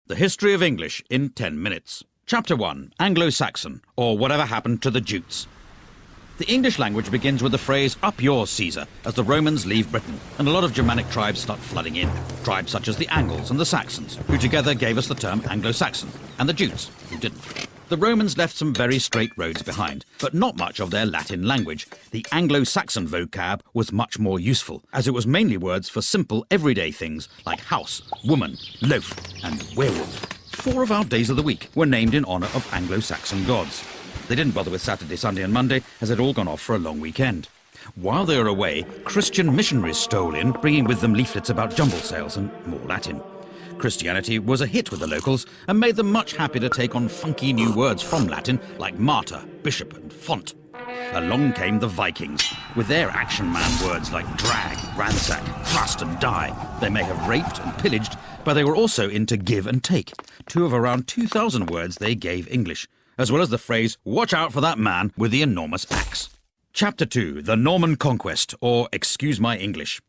The History of English in 10 minutes. Chapter 1. Anglo-Saxon, or Whatever Happened to the Jutes. The English language begins with the phrase, "Up yours, Caesar," as the Romans leave Britain, and a lot of Germanic tribes start flooding in. Tribes such as the Angles and the Saxons, who together gave us the term Anglo-Saxon, and the Jutes, who didn't. The Romans left some very straight roads behind, but not much of their Latin language. The Anglo-Saxon vocab was much more useful, as it was mainly words for simple everyday things like house, woman, loaf, and werewolf. 4 of our days of the week were named in honour of Anglo-Saxon gods. They didn't bother with Saturday, Sunday and Monday, as they'd all gone off for a long weekend. While they were away, Christian missionaries stole in, bringing with them leaflets about jumble sales and more Latin. Christianity was a hit with the locals and made them much happy to take on funky new words from Latin like martyr, bishop and font. Along came the Vikings, with their action man words like drag, ransack, thrust and die. They may have raped and pillaged, but they were also into give and take, 2 of around 2,000 words they gave English, as well as the phrase, "Watch out for that man with the enormous axe." Chapter 2. The Norman Conquest, or Excuse My English.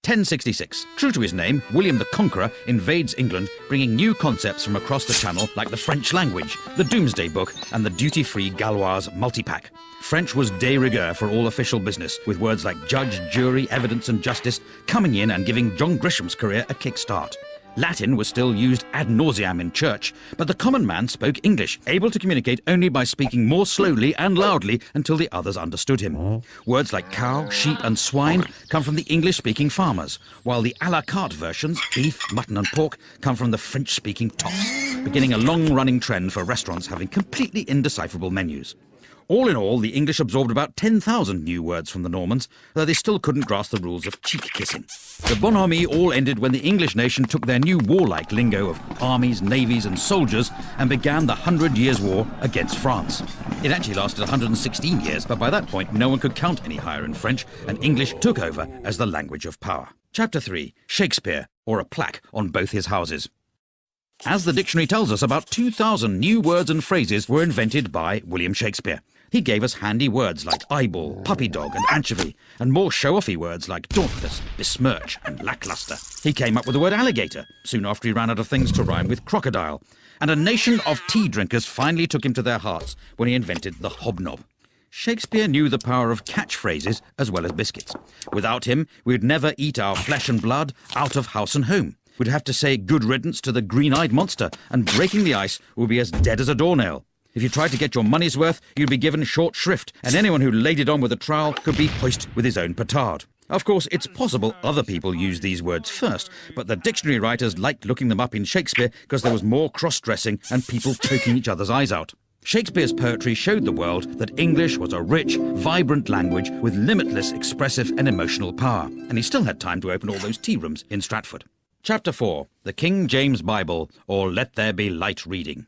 1066. True to his name, William the Conqueror invades England, bringing new concepts from across the Channel like the French language, the Doomsday Book, and the duty-free Gauloise multipack. French was de rigueur for all official business, with words like judge, jury, evidence and justice coming in and giving John Grisham's career a kick-start. Latin was still used ad nauseam in church, but the common man spoke English, able to communicate only by speaking more slowly and loudly until the others understood him. Words like cow, sheep and swine come from the English-speaking farmers, while the à la carte versions, beef, mutton and pork, come from the French-speaking toffs, beginning a long-running trend for restaurants having completely indecipherable menus. All in all, the English absorbed about 10,000 new words from the Normans, though they still couldn't grasp the rules of cheek-kissing. The bonhomie all ended when the English nation took their new warlike lingo of armies, navies and soldiers and began the 100 Years' War against France. It actually lasted 116 years, but by that point no one could count any higher in French, and English took over as the language of power. Chapter 3. Shakespeare, or a plaque on both his houses. As the dictionary tells us, about 2,000 new words and phrases were invented by William Shakespeare. He gave us handy words like eyeball, puppy dog and anchovy, and more show-offy words like dauntless, besmirch and lackluster. He came up with the word alligator, soon after he ran out of things to rhyme with crocodile. And a nation of tea drinkers finally took him to their hearts when he invented the hobnob. Shakespeare knew the power of catchphrases as well as biscuits. Without him, we'd never eat our flesh and blood out of house and home. We'd have to say good riddance to the green-eyed monster, and breaking the ice would be as dead as a doornail. If you tried to get your money's worth, you'd be given short shrift, and anyone who laid it on with a trowel could be hoist with his own petard. Of course, it's possible other people used these words first, but the dictionary writers liked looking them up in Shakespeare because there was more cross-dressing and people choking each other's eyes out. Shakespeare's poetry showed the world that English was a rich, vibrant language with limitless expressive and emotional power, and he still had time to open all those tea rooms in Stratford. Chapter 4. The King James Bible, or Let There Be Light Reading.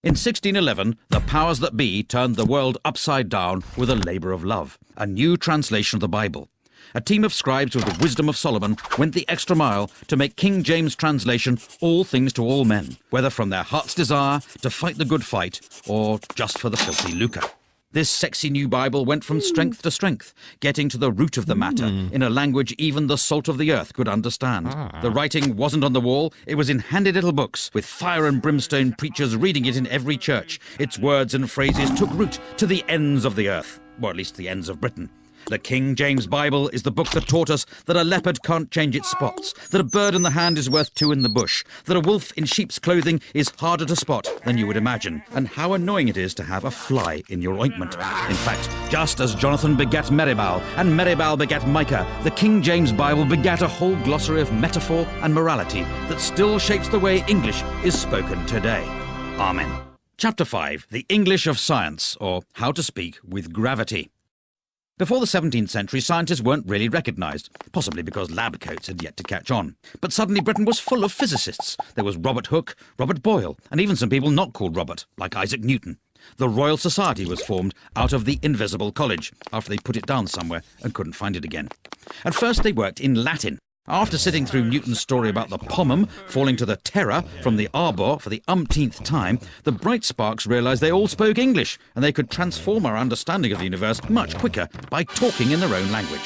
In 1611, the powers that be turned the world upside down with a labour of love, a new translation of the Bible. A team of scribes with the wisdom of Solomon went the extra mile to make King James' translation all things to all men, whether from their heart's desire to fight the good fight or just for the filthy lucre. This sexy new Bible went from strength to strength, getting to the root of the matter in a language even the salt of the earth could understand. The writing wasn't on the wall, it was in handy little books, with fire and brimstone preachers reading it in every church. Its words and phrases took root to the ends of the earth, or at least the ends of Britain. The King James Bible is the book that taught us that a leopard can't change its spots, that a bird in the hand is worth 2 in the bush, that a wolf in sheep's clothing is harder to spot than you would imagine, and how annoying it is to have a fly in your ointment. In fact, just as Jonathan begat Meribal, and Meribal begat Micah, the King James Bible begat a whole glossary of metaphor and morality that still shapes the way English is spoken today. Amen. Chapter 5. The English of Science, or How to Speak with Gravity. Before the 17th century, scientists weren't really recognised, possibly because lab coats had yet to catch on. But suddenly Britain was full of physicists. There was Robert Hooke, Robert Boyle, and even some people not called Robert, like Isaac Newton. The Royal Society was formed out of the Invisible College, after they put it down somewhere and couldn't find it again. At first they worked in Latin. After sitting through Newton's story about the pomum falling to the terror from the arbor for the umpteenth time, the bright sparks realised they all spoke English, and they could transform our understanding of the universe much quicker by talking in their own language.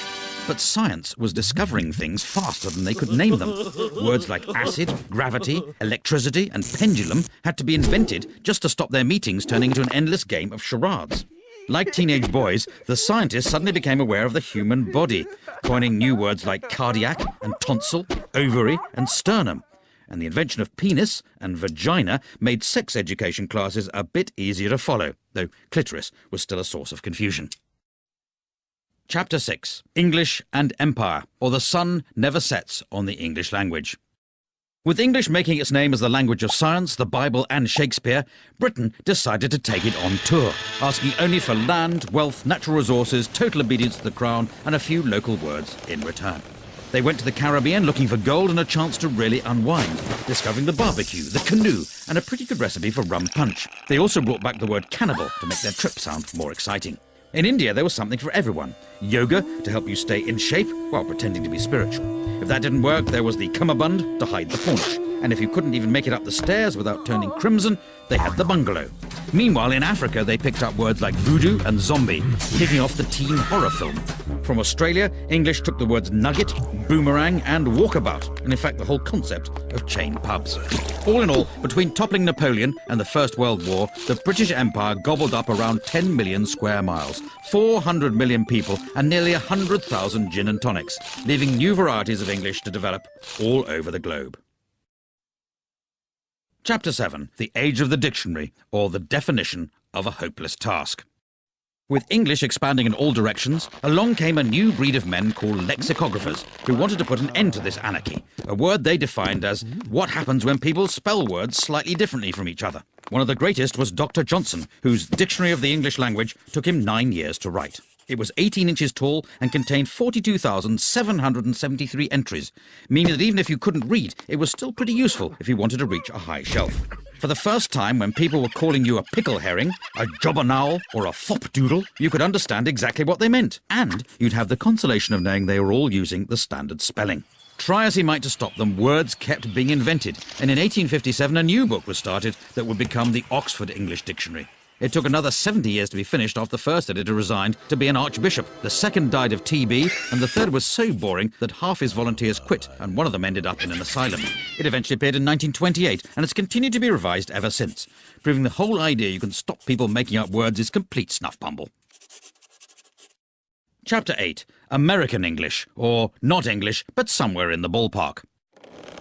But science was discovering things faster than they could name them. Words like acid, gravity, electricity, and pendulum had to be invented just to stop their meetings turning into an endless game of charades. Like teenage boys, the scientists suddenly became aware of the human body, coining new words like cardiac and tonsil, ovary and sternum. And the invention of penis and vagina made sex education classes a bit easier to follow, though clitoris was still a source of confusion. Chapter 6. English and Empire, or The Sun Never Sets on the English Language. With English making its name as the language of science, the Bible and Shakespeare, Britain decided to take it on tour, asking only for land, wealth, natural resources, total obedience to the crown, and a few local words in return. They went to the Caribbean looking for gold and a chance to really unwind, discovering the barbecue, the canoe, and a pretty good recipe for rum punch. They also brought back the word cannibal to make their trip sound more exciting. In India, there was something for everyone. Yoga to help you stay in shape while pretending to be spiritual. If that didn't work, there was the cummerbund to hide the paunch. And if you couldn't even make it up the stairs without turning crimson, they had the bungalow. Meanwhile, in Africa, they picked up words like voodoo and zombie, kicking off the teen horror film. From Australia, English took the words nugget, boomerang, and walkabout, and in fact the whole concept of chain pubs. All in all, between toppling Napoleon and the First World War, the British Empire gobbled up around 10 million square miles, 400 million people, and nearly 100,000 gin and tonics, leaving new varieties of English to develop all over the globe. Chapter 7. The Age of the Dictionary, or the Definition of a Hopeless Task. With English expanding in all directions, along came a new breed of men called lexicographers, who wanted to put an end to this anarchy, a word they defined as what happens when people spell words slightly differently from each other. One of the greatest was Dr. Johnson, whose Dictionary of the English Language took him 9 years to write. It was 18 inches tall and contained 42,773 entries, meaning that even if you couldn't read, it was still pretty useful if you wanted to reach a high shelf. For the first time, when people were calling you a pickle herring, a jobbernowl, or a fopdoodle, you could understand exactly what they meant, and you'd have the consolation of knowing they were all using the standard spelling. Try as he might to stop them, words kept being invented, and in 1857 a new book was started that would become the Oxford English Dictionary. It took another 70 years to be finished after the first editor resigned to be an archbishop. The second died of TB, and the third was so boring that half his volunteers quit, and one of them ended up in an asylum. It eventually appeared in 1928, and it's continued to be revised ever since, proving the whole idea you can stop people making up words is complete snuff bumble. Chapter 8. American English, or not English, but somewhere in the ballpark.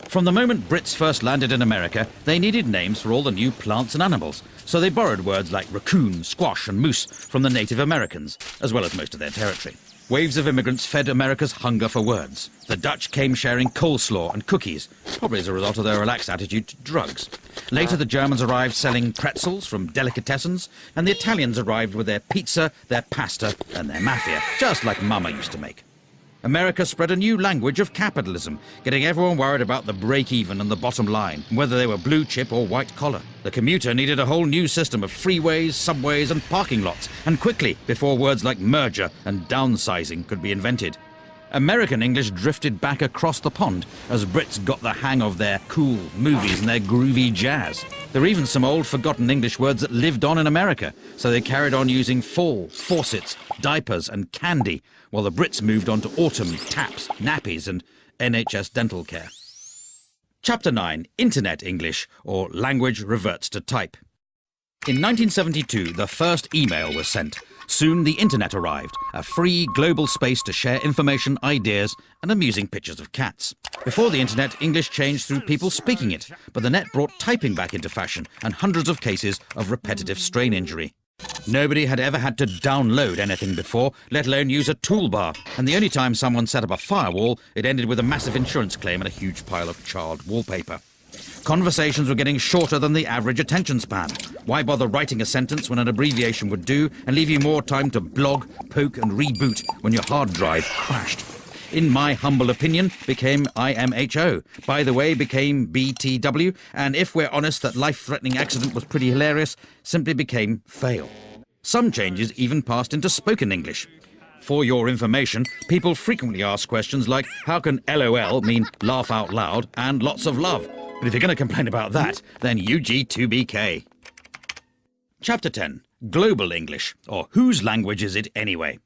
From the moment Brits first landed in America, they needed names for all the new plants and animals, so they borrowed words like raccoon, squash and moose from the Native Americans, as well as most of their territory. Waves of immigrants fed America's hunger for words. The Dutch came sharing coleslaw and cookies, probably as a result of their relaxed attitude to drugs. Later, the Germans arrived selling pretzels from delicatessens, and the Italians arrived with their pizza, their pasta and their mafia, just like Mama used to make. America spread a new language of capitalism, getting everyone worried about the break-even and the bottom line, whether they were blue chip or white collar. The commuter needed a whole new system of freeways, subways and parking lots, and quickly, before words like merger and downsizing could be invented. American English drifted back across the pond as Brits got the hang of their cool movies and their groovy jazz. There were even some old forgotten English words that lived on in America, so they carried on using fall, faucets, diapers and candy, while the Brits moved on to autumn, taps, nappies and NHS dental care. Chapter 9. Internet English, or language reverts to type. In 1972, the first email was sent. Soon the internet arrived, a free global space to share information, ideas and amusing pictures of cats. Before the internet, English changed through people speaking it, but the net brought typing back into fashion and hundreds of cases of repetitive strain injury. Nobody had ever had to download anything before, let alone use a toolbar, and the only time someone set up a firewall, it ended with a massive insurance claim and a huge pile of charred wallpaper. Conversations were getting shorter than the average attention span. Why bother writing a sentence when an abbreviation would do and leave you more time to blog, poke and reboot when your hard drive crashed? In my humble opinion, became IMHO. By the way, became BTW, and if we're honest that life-threatening accident was pretty hilarious, simply became fail. Some changes even passed into spoken English. For your information, people frequently ask questions like, how can LOL mean laugh out loud and lots of love? But if you're going to complain about that, then UG2BK. Chapter 10. Global English, or whose language is it anyway?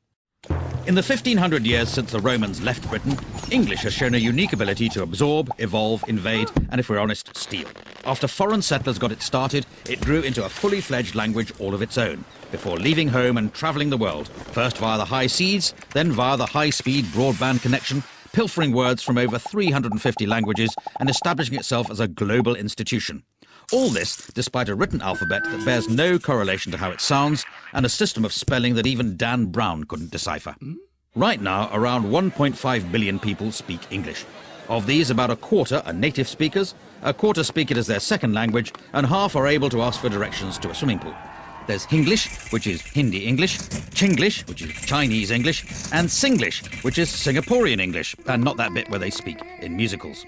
In the 1500 years since the Romans left Britain, English has shown a unique ability to absorb, evolve, invade, and if we're honest, steal. After foreign settlers got it started, it grew into a fully fledged language all of its own, before leaving home and travelling the world, first via the high seas, then via the high-speed broadband connection, pilfering words from over 350 languages and establishing itself as a global institution. All this despite a written alphabet that bears no correlation to how it sounds and a system of spelling that even Dan Brown couldn't decipher. Right now, around 1.5 billion people speak English. Of these, about a quarter are native speakers, a quarter speak it as their second language, and half are able to ask for directions to a swimming pool. There's Hinglish, which is Hindi English, Chinglish, which is Chinese English, and Singlish, which is Singaporean English, and not that bit where they speak in musicals.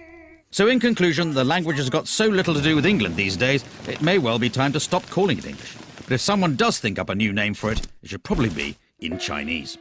So in conclusion, the language has got so little to do with England these days, it may well be time to stop calling it English. But if someone does think up a new name for it, it should probably be in Chinese.